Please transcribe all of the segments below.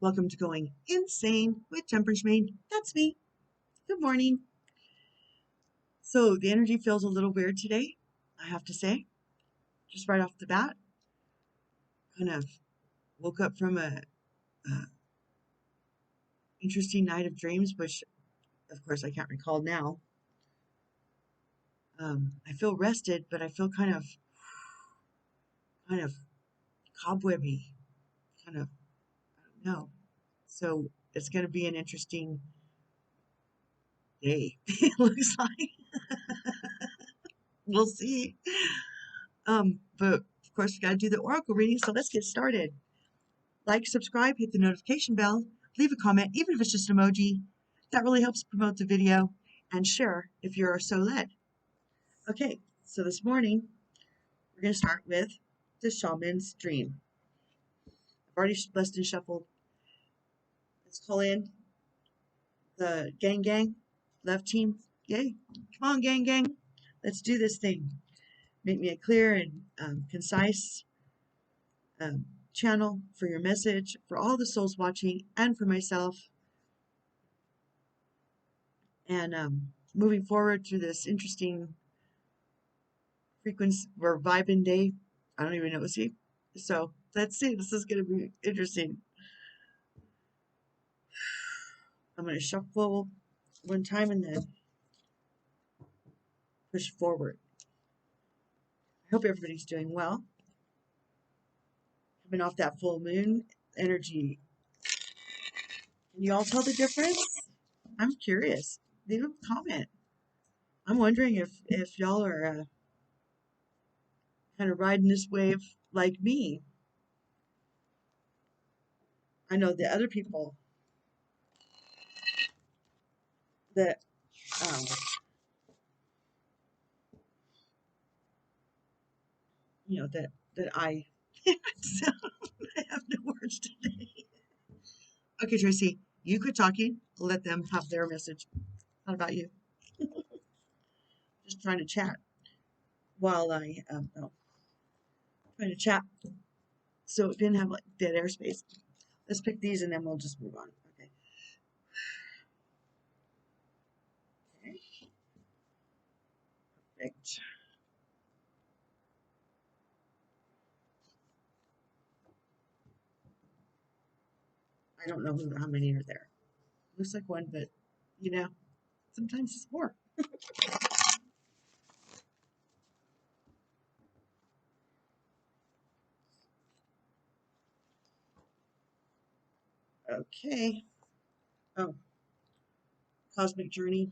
Welcome to Going Insane with Temperance Main. That's me. Good morning. So the energy feels a little weird today, I have to say. Just right off the bat, kind of woke up from a interesting night of dreams, which of course I can't recall now. I feel rested, but I feel kind of cobwebby, I don't know. So it's going to be an interesting day. It looks like. We'll see. But of course, we got to do the oracle reading, so let's get started. Like, subscribe, hit the notification bell, leave a comment, even if it's just an emoji. That really helps promote the video, and share if you're so led. Okay, so this morning, we're going to start with the shaman's dream. I've already blessed and shuffled. Let's call in the gang, love team. Yay, come on, gang. Let's do this thing. Make me a clear and concise channel for your message, for all the souls watching, and for myself. And moving forward through this interesting frequency or vibing day. I don't even know what to see. So let's see. This is going to be interesting. I'm going to shuffle one time and then push forward. I hope everybody's doing well. Coming off that full moon energy. Can you all tell the difference? I'm curious. Leave a comment. I'm wondering if y'all are kind of riding this wave like me. I know the other people that that I I have no words today. Okay, Tracy, you quit talking. Let them have their message. Not about you. Just trying to chat while I trying to chat, so it didn't have like dead airspace. Let's pick these and then we'll just move on. Okay. Perfect. I don't know how many are there. Looks like one, but sometimes it's more. Okay. Oh, cosmic journey,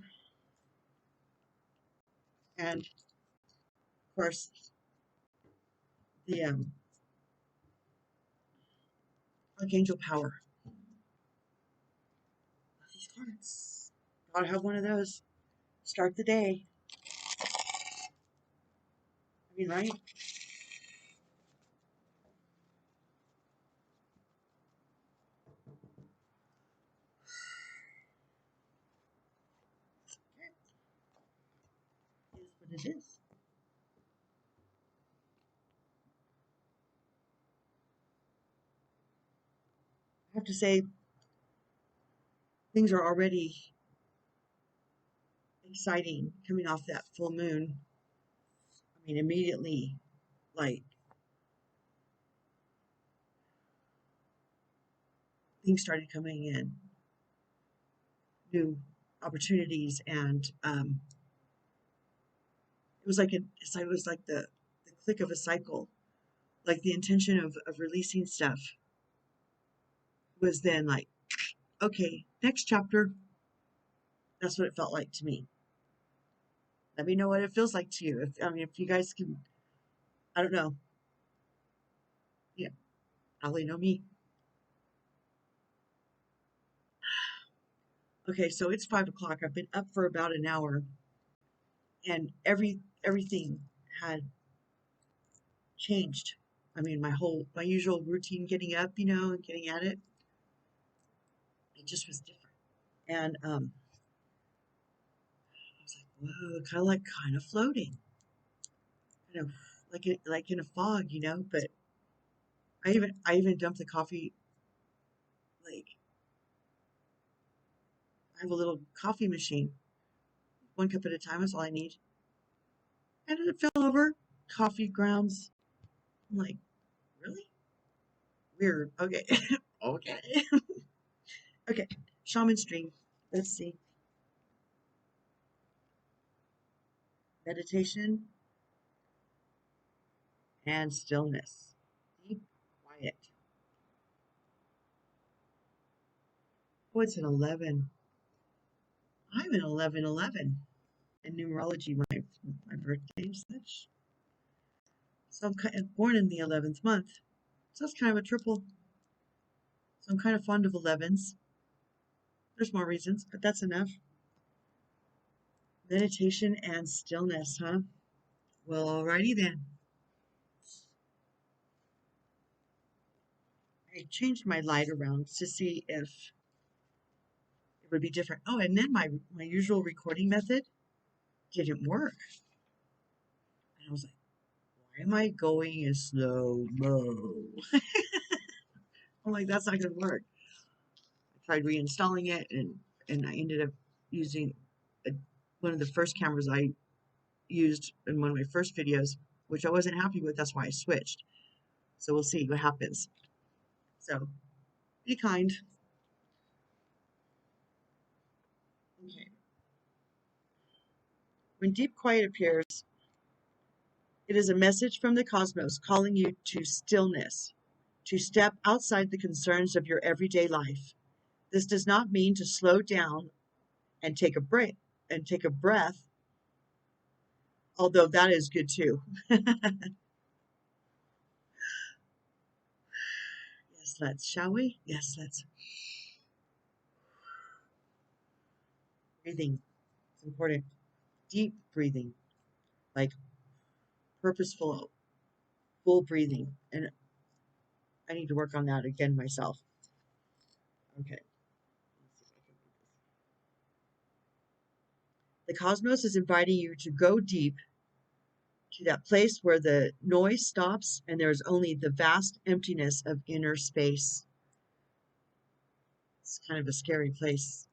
and of course the archangel power. These cards. Gotta have one of those. Start the day. I mean, right? Is what it is. I have to say, things are already exciting coming off that full moon. I mean, immediately, like, things started coming in, new opportunities, and it was like the click of a cycle, like the intention of releasing stuff was then like, okay, next chapter. That's what it felt like to me. Let me know what it feels like to you. If you guys can, I don't know. Yeah, I'll let you know me. Okay, so it's 5 o'clock. I've been up for about an hour, and everything had changed. I mean, my usual routine, getting up, and getting at it, it just was different. And I was like, whoa, kind of floating, kind of like in a fog, But I even dumped the coffee like I have a little coffee machine. 1 cup at a time is all I need. And it fell over. Coffee grounds. I'm like, really? Weird. Okay. Okay. Okay. Shaman stream. Let's see. Meditation and stillness. Deep quiet. Oh, it's an 11. I'm an 1111 in numerology, my birthday and such. So I'm kind of born in the 11th month. So that's kind of a triple. So I'm kind of fond of 11s. There's more reasons, but that's enough. Meditation and stillness, huh? Well, alrighty then. I changed my light around to see if it would be different. Oh, and then my usual recording method didn't work. And I was like, why am I going in slow mo? I'm like, that's not going to work. I tried reinstalling it, and I ended up using one of the first cameras I used in one of my first videos, which I wasn't happy with. That's why I switched. So we'll see what happens. So be kind. Okay. When deep quiet appears, it is a message from the cosmos calling you to stillness, to step outside the concerns of your everyday life. This does not mean to slow down and take a breath, although that is good too. Yes, shall we? Yes, let's. Breathing. It's important. Deep breathing, like purposeful, full breathing. And I need to work on that again myself. Okay. The cosmos is inviting you to go deep to that place where the noise stops and there's only the vast emptiness of inner space. It's kind of a scary place.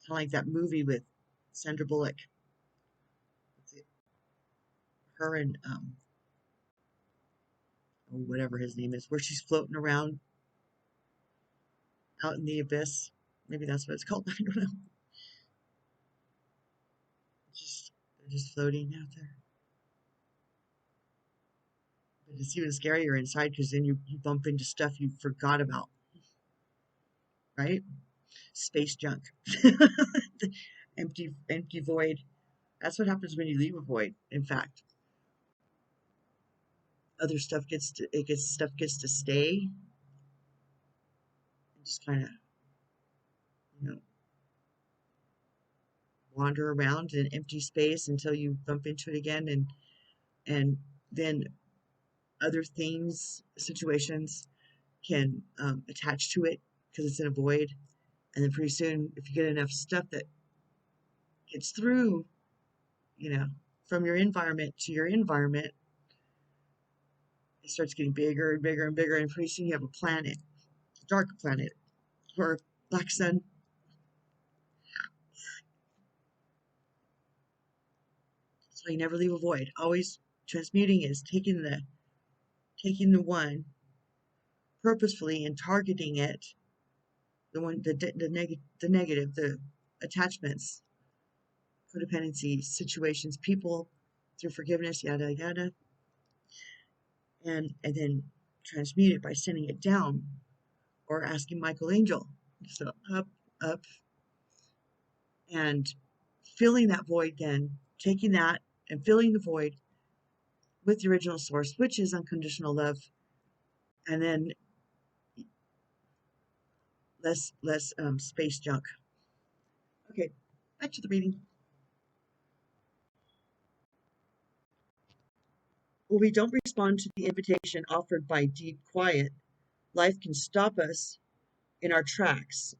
Kind of like that movie with Sandra Bullock. Her and whatever his name is, where she's floating around out in the abyss. Maybe that's what it's called. I don't know. They're just floating out there. But it's even scarier inside because then you bump into stuff you forgot about, right? Space junk. Empty void. That's what happens when you leave a void. In fact, other stuff stuff gets to stay and just kind of, you know, wander around in empty space until you bump into it again, and then other things, situations can attach to it because it's in a void, and then pretty soon, if you get enough stuff that gets through, you know, from your environment to your environment, it starts getting bigger and bigger and bigger, and pretty soon you have a planet, a dark planet, or black sun. So you never leave a void. Always transmuting is taking the one purposefully and targeting it, the negative, the attachments, codependency situations, people, through forgiveness, yada yada, and then transmute it by sending it down or asking Michael Angel. So up, and filling that void, then taking that and filling the void with the original source, which is unconditional love, and then less space junk. Okay, back to the reading. When we don't respond to the invitation offered by deep quiet, life can stop us in our tracks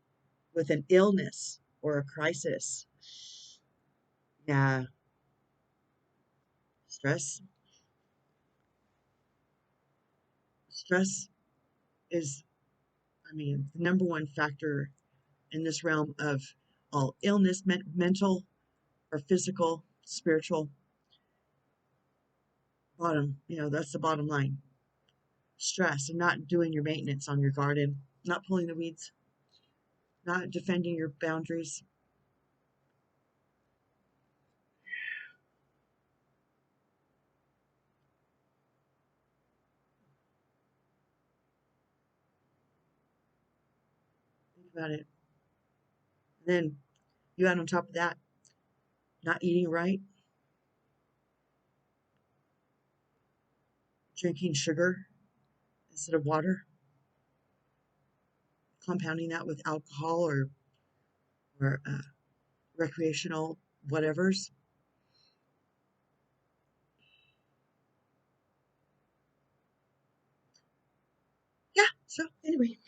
with an illness or a crisis. Yeah, stress. Stress is, I mean, the number one factor in this realm of all illness, mental or physical, spiritual. That's the bottom line. Stress and not doing your maintenance on your garden, not pulling the weeds, not defending your boundaries. Think about it. And then you add on top of that, not eating right, drinking sugar instead of water, compounding that with alcohol or recreational whatevers. Yeah, so anyway.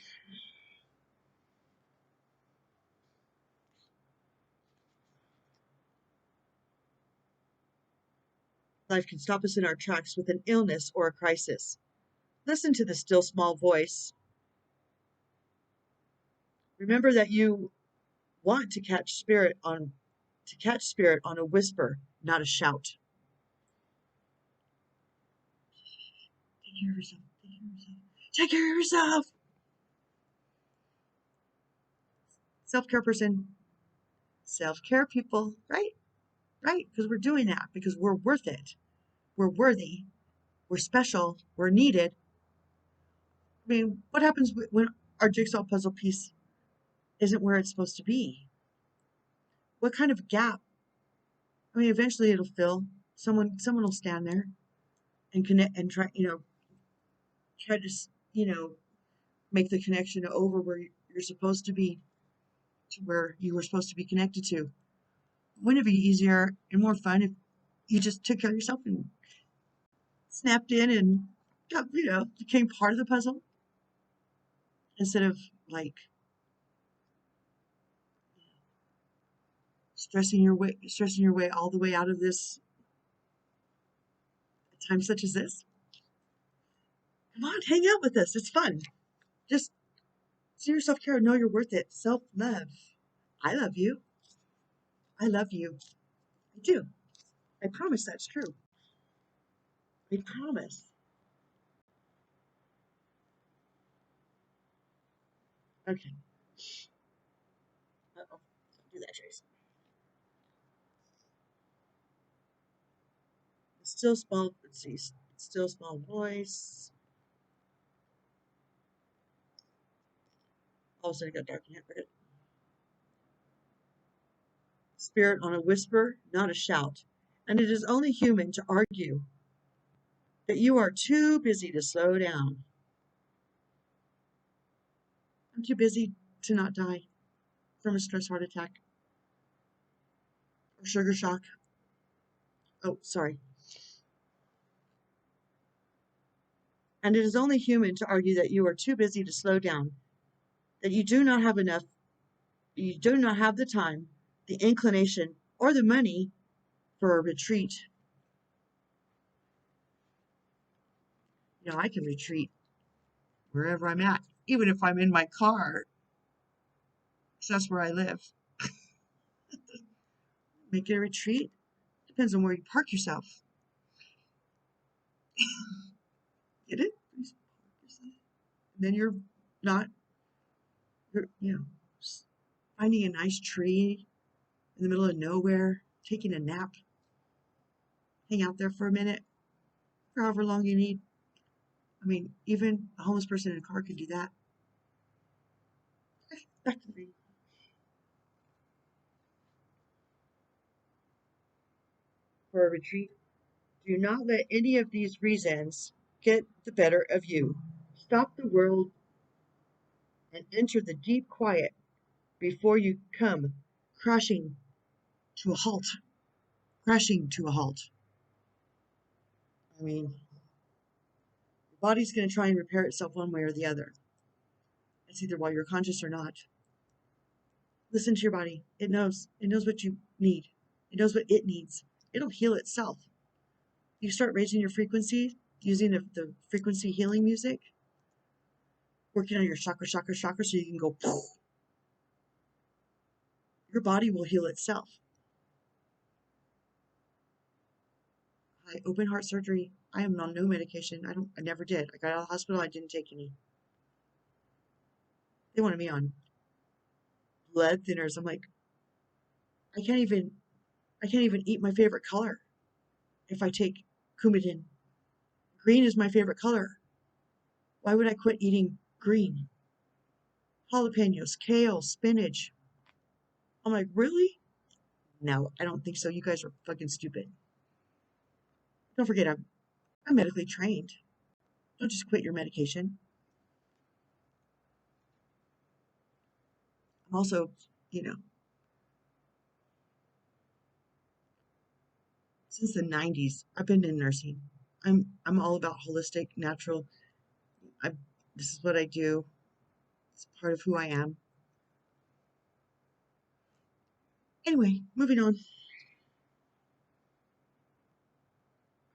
Life can stop us in our tracks with an illness or a crisis. Listen to the still small voice. Remember that you want to catch spirit on a whisper, not a shout. Take care of yourself. Take care of yourself. Take care of yourself. Self-care person. Self-care people, right? Right? Because we're doing that because we're worth it. We're worthy. We're special. We're needed. I mean, what happens when our jigsaw puzzle piece isn't where it's supposed to be? What kind of gap? I mean, eventually it'll fill. Someone will stand there and connect and try to, make the connection over where you're supposed to be, to where you were supposed to be connected to. Wouldn't it be easier and more fun if you just took care of yourself and snapped in and became part of the puzzle instead of like stressing your way all the way out of this at times such as this? Come on, hang out with us. It's fun. Just see yourself care. Know you're worth it. Self-love. I love you. I love you. I do. I promise that's true. I promise. Okay. Uh-oh. Don't do that, Trace. Still small, let's see. Still small voice. All of a sudden it got dark in here. Forget it. Spirit on a whisper, not a shout. And it is only human to argue that you are too busy to slow down. I'm too busy to not die from a stress heart attack or sugar shock. Oh, sorry. And it is only human to argue that you are too busy to slow down, that you do not have the time, the inclination, or the money for a retreat. I can retreat wherever I'm at, even if I'm in my car, because that's where I live. Make it a retreat. Depends on where you park yourself. Get it? And then you're not, finding a nice tree in the middle of nowhere, taking a nap, hang out there for a minute, for however long you need. I mean, even a homeless person in a car could do that. Back to me. For a retreat, do not let any of these reasons get the better of you. Stop the world and enter the deep quiet before you come crashing to a halt. Crashing to a halt. I mean, your body's going to try and repair itself one way or the other. It's either while you're conscious or not. Listen to your body. It knows. It knows what you need. It knows what it needs. It'll heal itself. You start raising your frequency using the frequency healing music, working on your chakra, so you can go poof. Your body will heal itself. Open heart surgery. I am on no medication. I never did. I got out of the hospital. I didn't take any. They wanted me on blood thinners. I'm like, I can't even eat my favorite color if I take Coumadin. Green is my favorite color. Why would I quit eating green? Jalapenos, kale, spinach. I'm like, really? No, I don't think so. You guys are fucking stupid. Don't forget, I'm medically trained. Don't just quit your medication. I'm also, you know, since the 90s, I've been in nursing. I'm all about holistic, natural. I This is what I do. It's part of who I am. Anyway, moving on.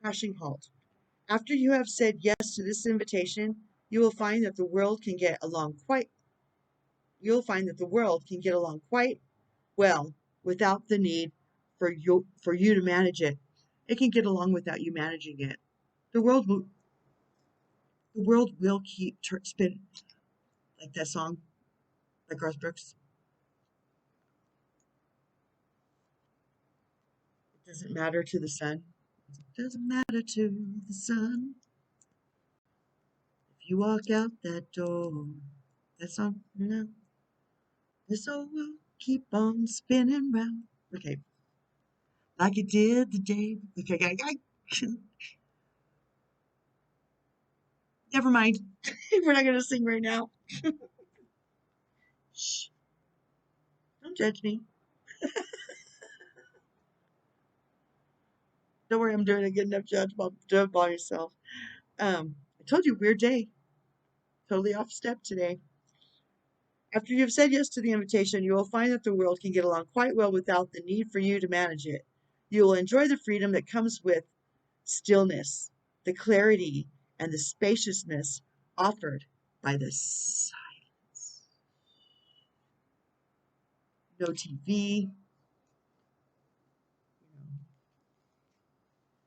Crashing halt. After you have said yes to this invitation, you will find that the world can get along quite well without the need for you to manage it. It can get along without you managing it. The world will keep spinning, like that song by Garth Brooks. It doesn't matter to the sun. It doesn't matter to the sun. If you walk out that door, that song, this all will keep on spinning round. Okay, like it did the day. Okay, never mind. We're not gonna sing right now. Shh, don't judge me. Don't worry, I'm doing a good enough job by yourself. I told you, weird day. Totally off step today. After you've said yes to the invitation, you will find that the world can get along quite well without the need for you to manage it. You will enjoy the freedom that comes with stillness, the clarity, and the spaciousness offered by the silence. No TV.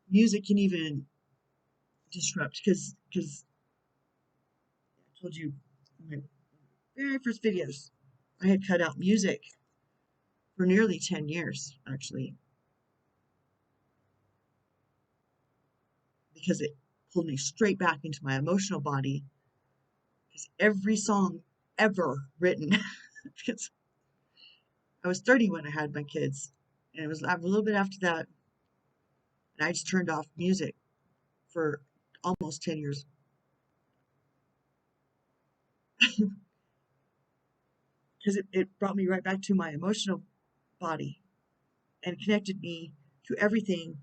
Music can even disrupt because I told you in my very first videos, I had cut out music for nearly 10 years, actually, because it pulled me straight back into my emotional body. Because every song ever written, because I was 30 when I had my kids, and it was a little bit after that, and I just turned off music for almost 10 years. Because it brought me right back to my emotional body and connected me to everything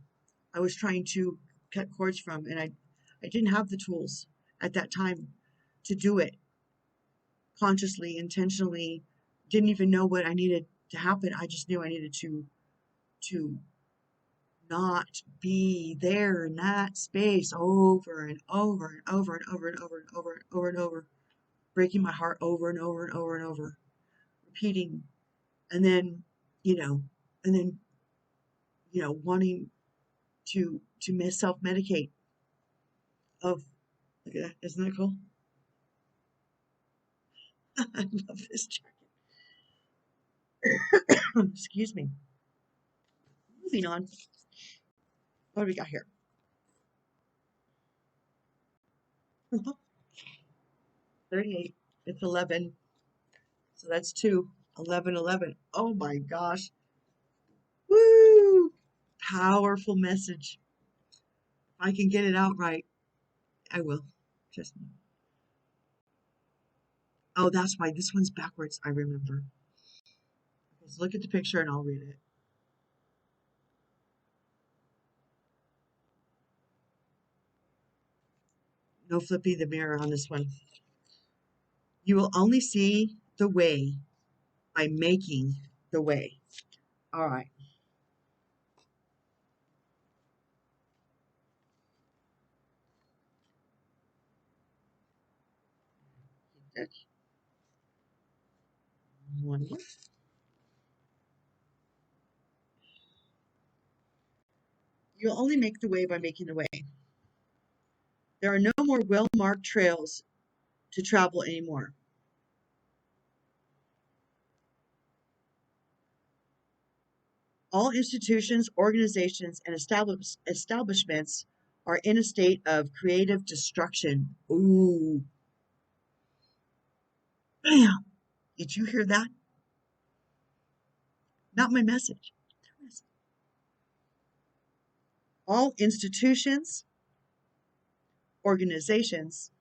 I was trying to cut cords from. And I didn't have the tools at that time to do it consciously, intentionally, didn't even know what I needed to happen. I just knew I needed to not be there in that space over and over and over and over and over and over and over and over, breaking my heart over and over and over and over, repeating, and then, you know, and then, wanting to self-medicate. Of Look at that, isn't that cool? I love this jacket. Excuse me. Moving on. What do we got here? 38. It's 11. So that's 2. 11, 11. Oh my gosh. Woo! Powerful message. If I can get it out right, I will. Trust me. Oh, that's why this one's backwards. I remember. Okay, so look at the picture and I'll read it. No flipping the mirror on this one. You will only see the way by making the way. All right. That's one more. You'll only make the way by making the way. There are no more well-marked trails to travel anymore. All institutions, organizations, and establishments are in a state of creative destruction. Ooh. Bam! Did you hear that? Not my message. All institutions, organizations,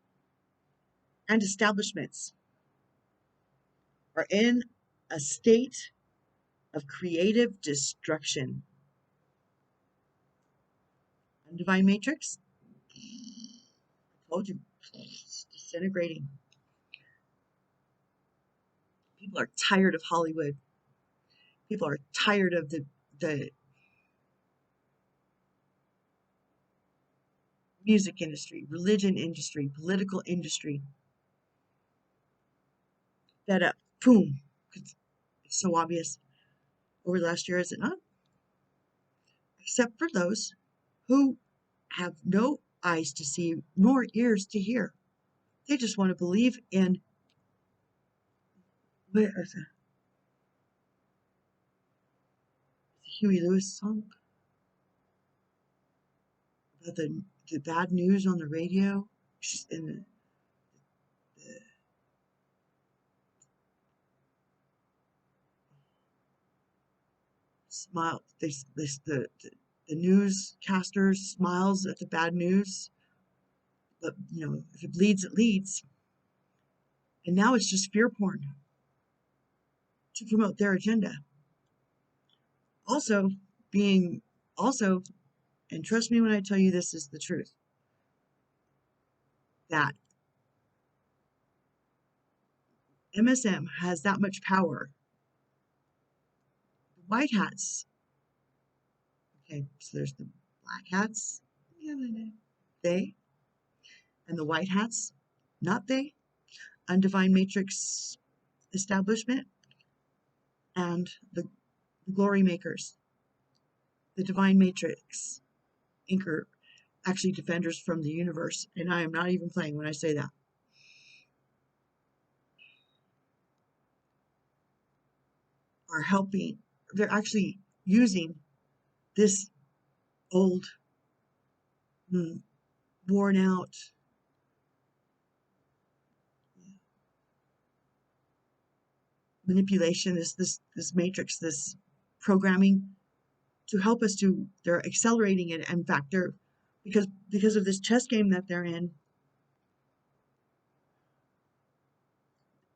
and establishments are in a state of creative destruction. Divine Matrix, I told you, it's disintegrating. People are tired of Hollywood. People are tired of the music industry, religion industry, political industry. Fed up. Boom. It's so obvious over the last year, is it not? Except for those who have no eyes to see nor ears to hear. They just want to believe in where is it? Huey Lewis song about the bad news on the radio. And the smile. The newscaster smiles at the bad news, but if it bleeds, it leads. And now it's just fear porn to promote their agenda. Also, and trust me when I tell you this is the truth, that MSM has that much power. The white hats, okay, so there's the black hats, they, and the white hats, not they, Undivine Matrix establishment, and the glory makers, the Divine Matrix, anchor, actually defenders from the universe, and I am not even playing when I say that. Are helping, they're actually using this old, worn out, manipulation, this matrix, this programming, to help us to, they're accelerating it. In fact, they're, because of this chess game that they're in,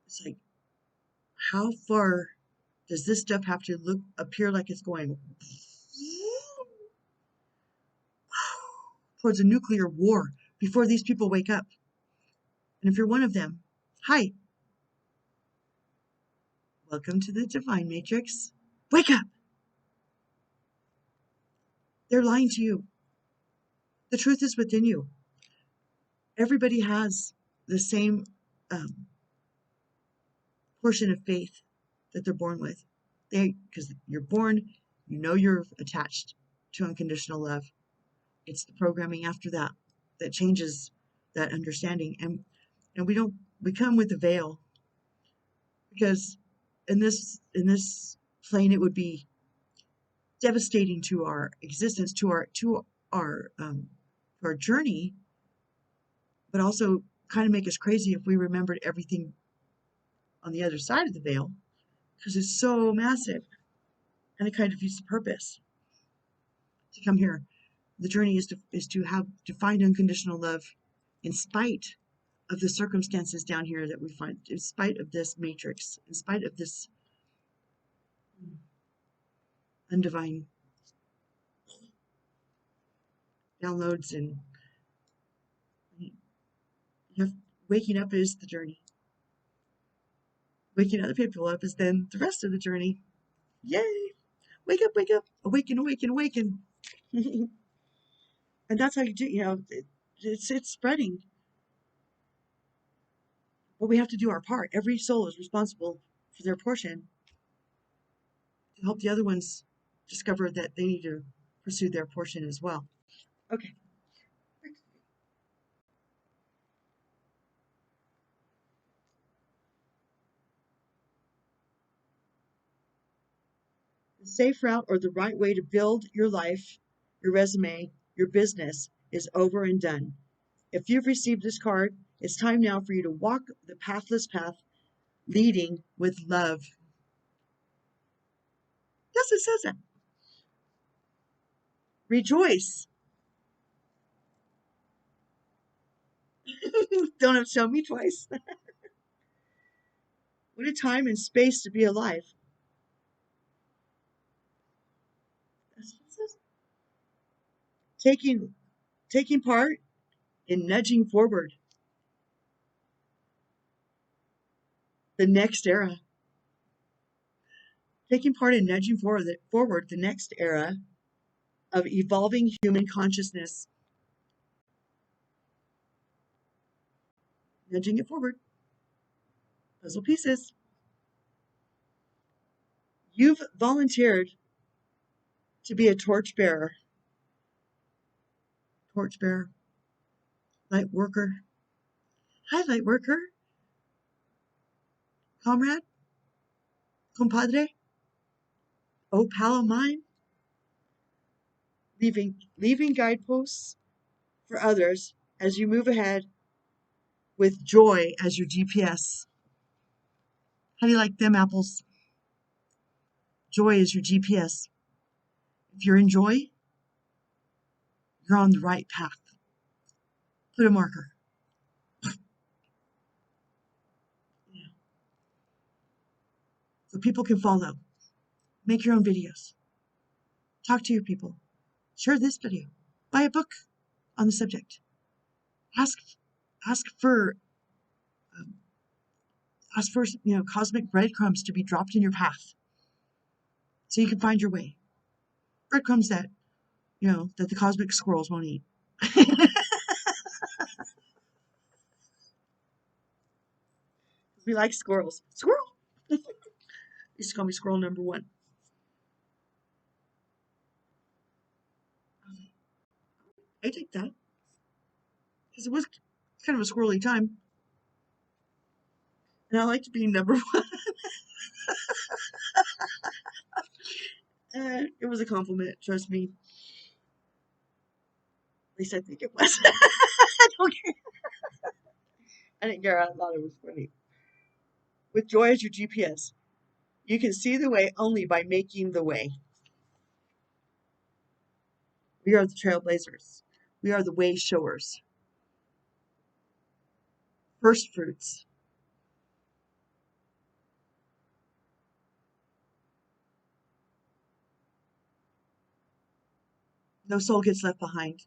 it's like, how far does this stuff have to appear like it's going towards a nuclear war before these people wake up? And if you're one of them, hi, welcome to the Divine Matrix. Wake up! They're lying to you. The truth is within you. Everybody has the same portion of faith that they're born with. Because you're born, you're attached to unconditional love. It's the programming after that that changes that understanding. And we come with a veil, because in this plane it would be devastating to our existence, to our journey, but also kind of make us crazy if we remembered everything on the other side of the veil, because it's so massive, and it kind of defeats the purpose to come here. The journey is to find unconditional love in spite of the circumstances down here that we find, in spite of this matrix, in spite of this undivine downloads. And waking up is the journey. Waking other people up is then the rest of the journey. Yay! Wake up, awaken, awaken, awaken. And that's how you do, it's spreading. But we have to do our part. Every soul is responsible for their portion to help the other ones discover that they need to pursue their portion as well. Okay. The safe route or the right way to build your life, your resume, your business is over and done. If you've received this card, it's time now for you to walk the pathless path, leading with love. Yes, it says that. Rejoice. Don't have to tell me twice. What a time and space to be alive. That's what it says. Taking part in nudging forward the next era. Taking part in nudging forward the next era of evolving human consciousness. Nudging it forward. Puzzle pieces. You've volunteered to be a torchbearer. Torchbearer. Light worker. Hi, light worker. Comrade. Compadre. Oh, pal of mine. Leaving guideposts for others as you move ahead with joy as your GPS. How do you like them apples? Joy is your GPS. If you're in joy, you're on the right path. Put a marker. Yeah. So people can follow. Make your own videos. Talk to your people. Share this video. Buy a book on the subject. Ask for cosmic breadcrumbs to be dropped in your path, so you can find your way. Breadcrumbs that the cosmic squirrels won't eat. We like squirrels. Squirrel. Used to call me squirrel number one. I take that because it was kind of a squirrely time, and I liked being number one. It was a compliment, trust me. At least I think it was. I don't care. I didn't care. I thought it was funny. With joy as your GPS, you can see the way only by making the way. We are the trailblazers. We are the way showers. First fruits. No soul gets left behind.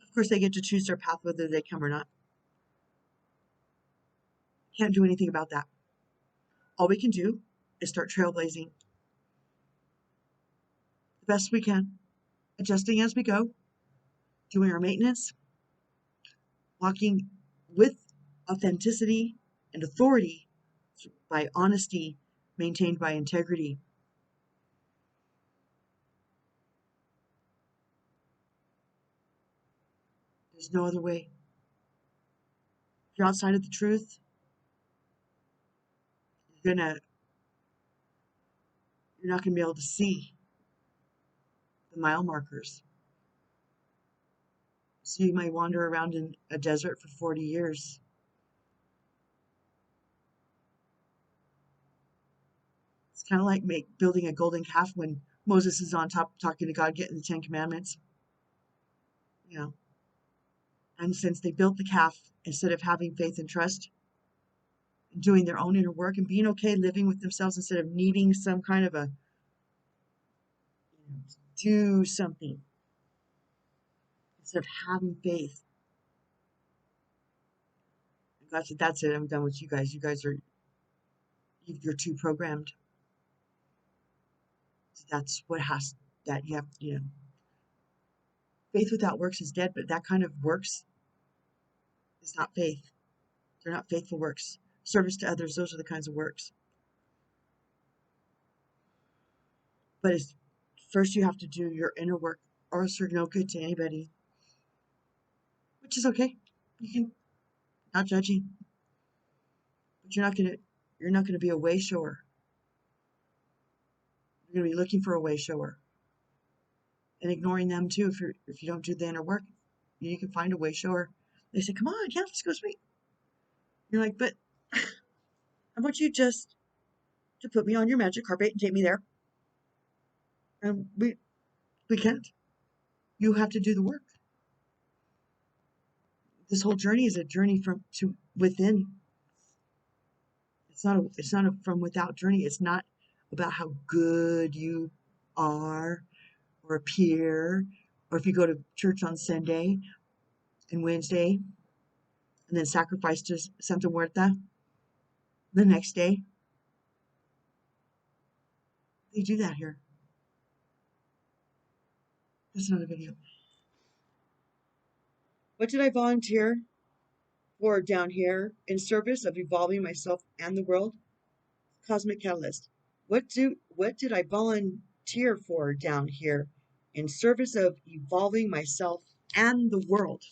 Of course, they get to choose their path whether they come or not. Can't do anything about that. All we can do is start trailblazing the best we can, adjusting as we go, doing our maintenance, walking with authenticity and authority by honesty, maintained by integrity. There's no other way. If you're outside of the truth, you're not gonna be able to see the mile markers. So you might wander around in a desert for 40 years. It's kind of like building a golden calf when Moses is on top talking to God, getting the 10 Commandments. And since they built the calf, instead of having faith and trust, doing their own inner work and being okay living with themselves instead of needing some kind of a do something, instead of having faith. God said, that's it, I'm done with you guys. You're too programmed. That's what that you have, faith without works is dead, but that kind of works is not faith. They're not faithful works. Service to others, those are the kinds of works. But it's first you have to do your inner work, or else you're no good to anybody, which is okay. You can, not judgy, but you're not gonna be a way shower. You're gonna be looking for a way shower and ignoring them too. If you don't do the inner work, you can find a way shower. They say, "Come on, yeah, let's go sweet." You're like, "But how about you just to put me on your magic carpet and take me there?" And we can't. You have to do the work. This whole journey is a journey from to within. It's not a from without journey. It's not about how good you are or appear, or if you go to church on Sunday and Wednesday and then sacrifice to Santa Muerta the next day. They do that here. That's another video. What did I volunteer for down here in service of evolving myself and the world? Cosmic Catalyst. What did I volunteer for down here in service of evolving myself and the world?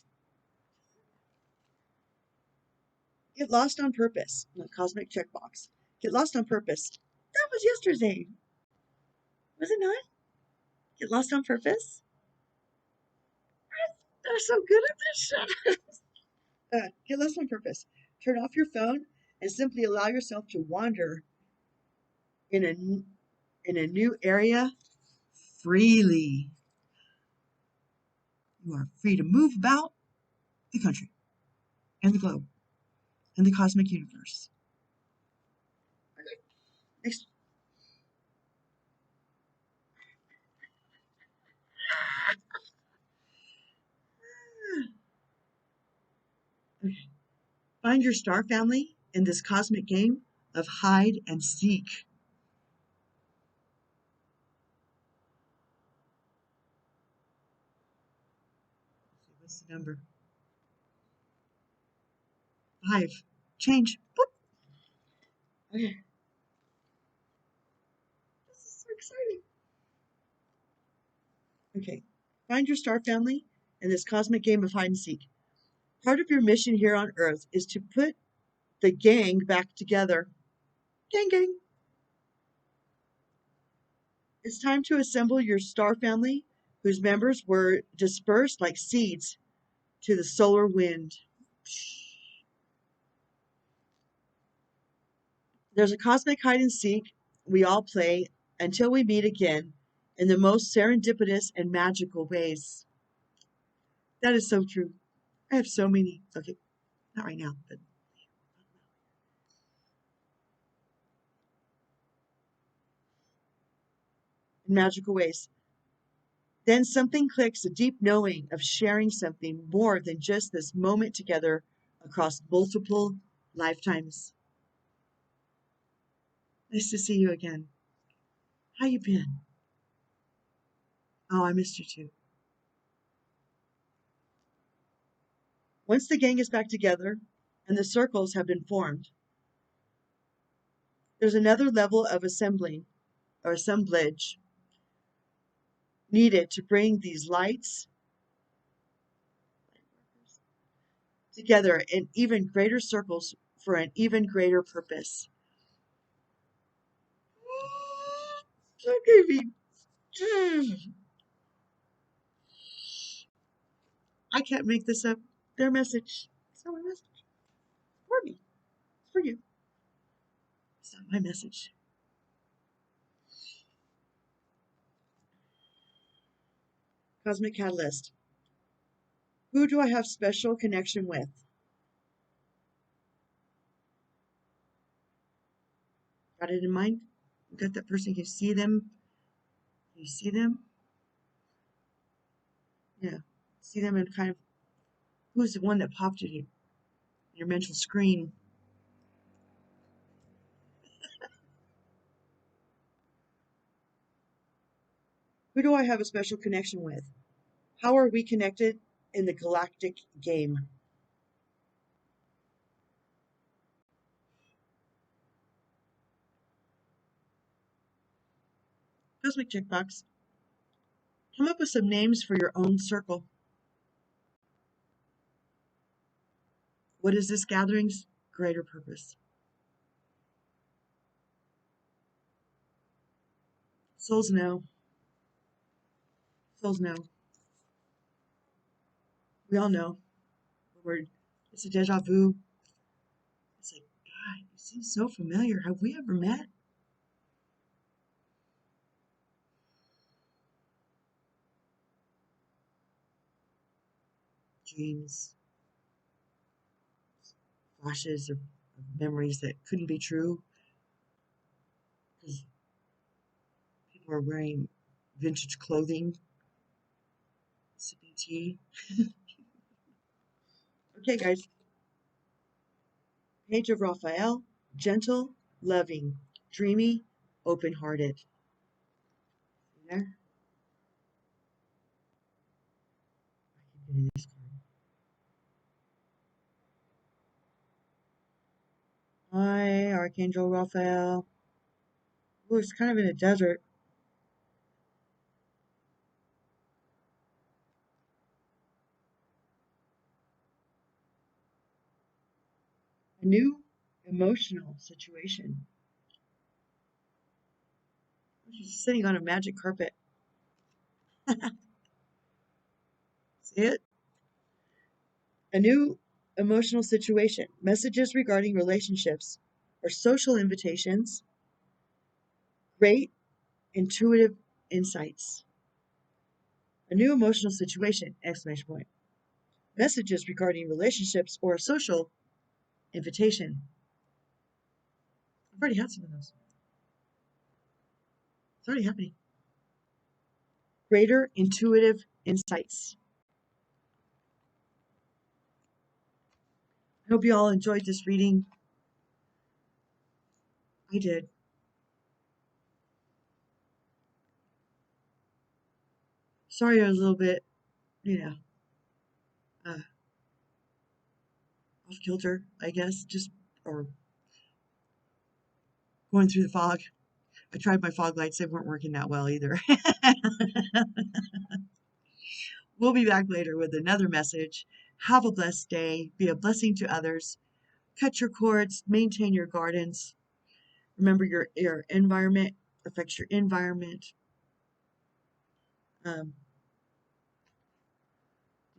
Get lost on purpose. Cosmic checkbox. Get lost on purpose. That was yesterday. Was it not? Get lost on purpose? They're so good at this shit. Get lost on purpose. Turn off your phone and simply allow yourself to wander in a new area freely. You are free to move about the country and the globe and the cosmic universe. Okay. Next. Okay. Find your star family in this cosmic game of hide and seek. What's the number? 5. Change. Boop. Okay. This is so exciting. Okay. Find your star family in this cosmic game of hide and seek. Part of your mission here on Earth is to put the gang back together. Gang, gang. It's time to assemble your star family, whose members were dispersed like seeds to the solar wind. There's a cosmic hide and seek we all play until we meet again in the most serendipitous and magical ways. That is so true. I have so many. Okay, not right now, but in magical ways. Then something clicks, a deep knowing of sharing something more than just this moment together across multiple lifetimes. Nice to see you again. How you been? Oh, I missed you too. Once the gang is back together and the circles have been formed, there's another level of assembling or assemblage needed to bring these lights together in even greater circles for an even greater purpose. Okay, I can't make this up. Their message. It's not my message. For me. It's for you. It's not my message. Cosmic Catalyst. Who do I have special connection with? Got it in mind? You got that person? You see them? You see them? Yeah. See them and kind of who's the one that popped at you? Your mental screen. Who do I have a special connection with? How are we connected in the galactic game? Cosmic checkbox. Come up with some names for your own circle. What is this gathering's greater purpose? Souls know. Souls know. We all know. It's a deja vu. It's like, God, you seem so familiar. Have we ever met? Dreams, flashes of memories that couldn't be true because people are wearing vintage clothing, sipping tea. Okay, guys. Page of Raphael, gentle, loving, dreamy, open-hearted. There. I keep getting this card. Hi, Archangel Raphael. Oh, it's kind of in a desert. A new emotional situation. She's sitting on a magic carpet. See it? A new emotional situation. Messages regarding relationships or social invitations. Great intuitive insights. A new emotional situation! Exclamation point. Messages regarding relationships or a social invitation. I've already had some of those. It's already happening. Greater intuitive insights. I hope you all enjoyed this reading. I did. Sorry I was a little bit, off kilter, I guess, or going through the fog. I tried my fog lights, they weren't working that well either. We'll be back later with another message. Have a blessed day. Be a blessing to others. Cut your cords. Maintain your gardens. Remember your environment affects your environment.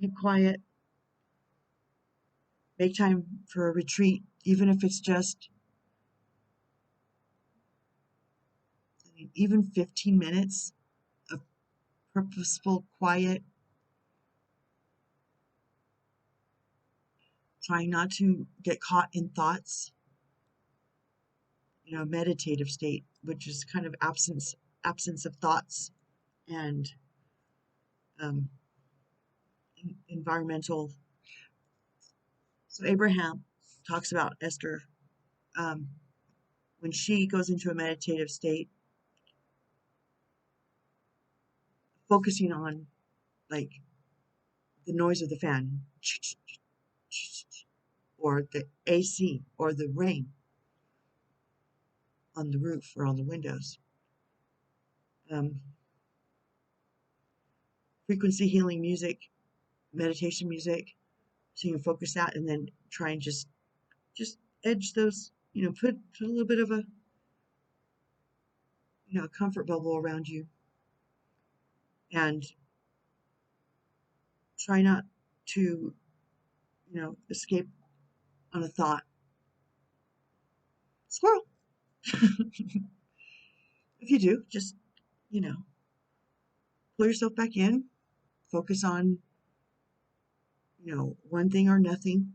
Be quiet. Make time for a retreat, even if it's just even 15 minutes of purposeful quiet. Trying not to get caught in thoughts. Meditative state, which is kind of absence of thoughts and environmental. So Abraham talks about Esther when she goes into a meditative state, focusing on like the noise of the fan or the AC or the rain on the roof or on the windows. Frequency healing music, meditation music, so you can focus that and then try and just edge those, put a little bit of a comfort bubble around you and try not to escape on a thought. Squirrel. If you do, just pull yourself back in, focus on one thing or nothing,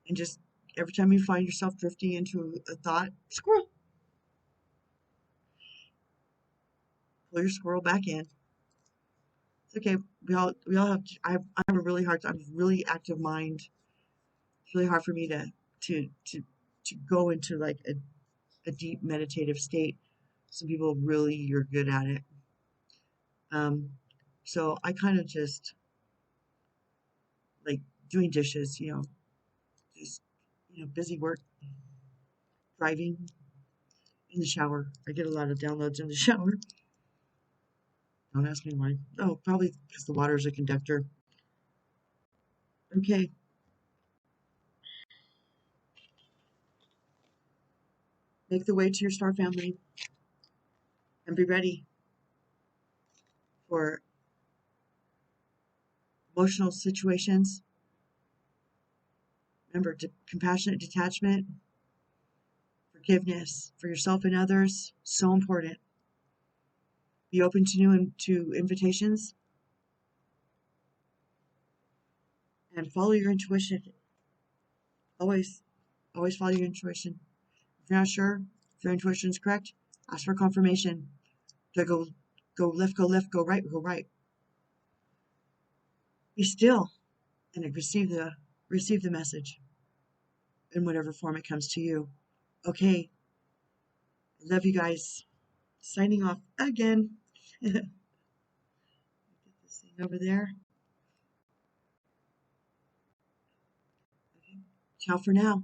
and just every time you find yourself drifting into a thought, squirrel. Pull your squirrel back in. It's okay. We all have. I have a really hard time. Really active mind. It's really hard for me to go into like a deep meditative state. Some people really are good at it. So I kind of just like doing dishes, just busy work, driving, in the shower. I get a lot of downloads in the shower. Don't ask me why. Oh, probably because the water is a conductor. Okay. Make the way to your star family and be ready for emotional situations. Remember, compassionate detachment, forgiveness for yourself and others, so important. Be open to to invitations and follow your intuition. Always, always follow your intuition. If you're not sure if your intuition is correct, ask for confirmation. Do I go left, go right, go right. Be still and receive the message in whatever form it comes to you. Okay, I love you guys. Signing off again. Get this thing over there. Okay. Ciao for now.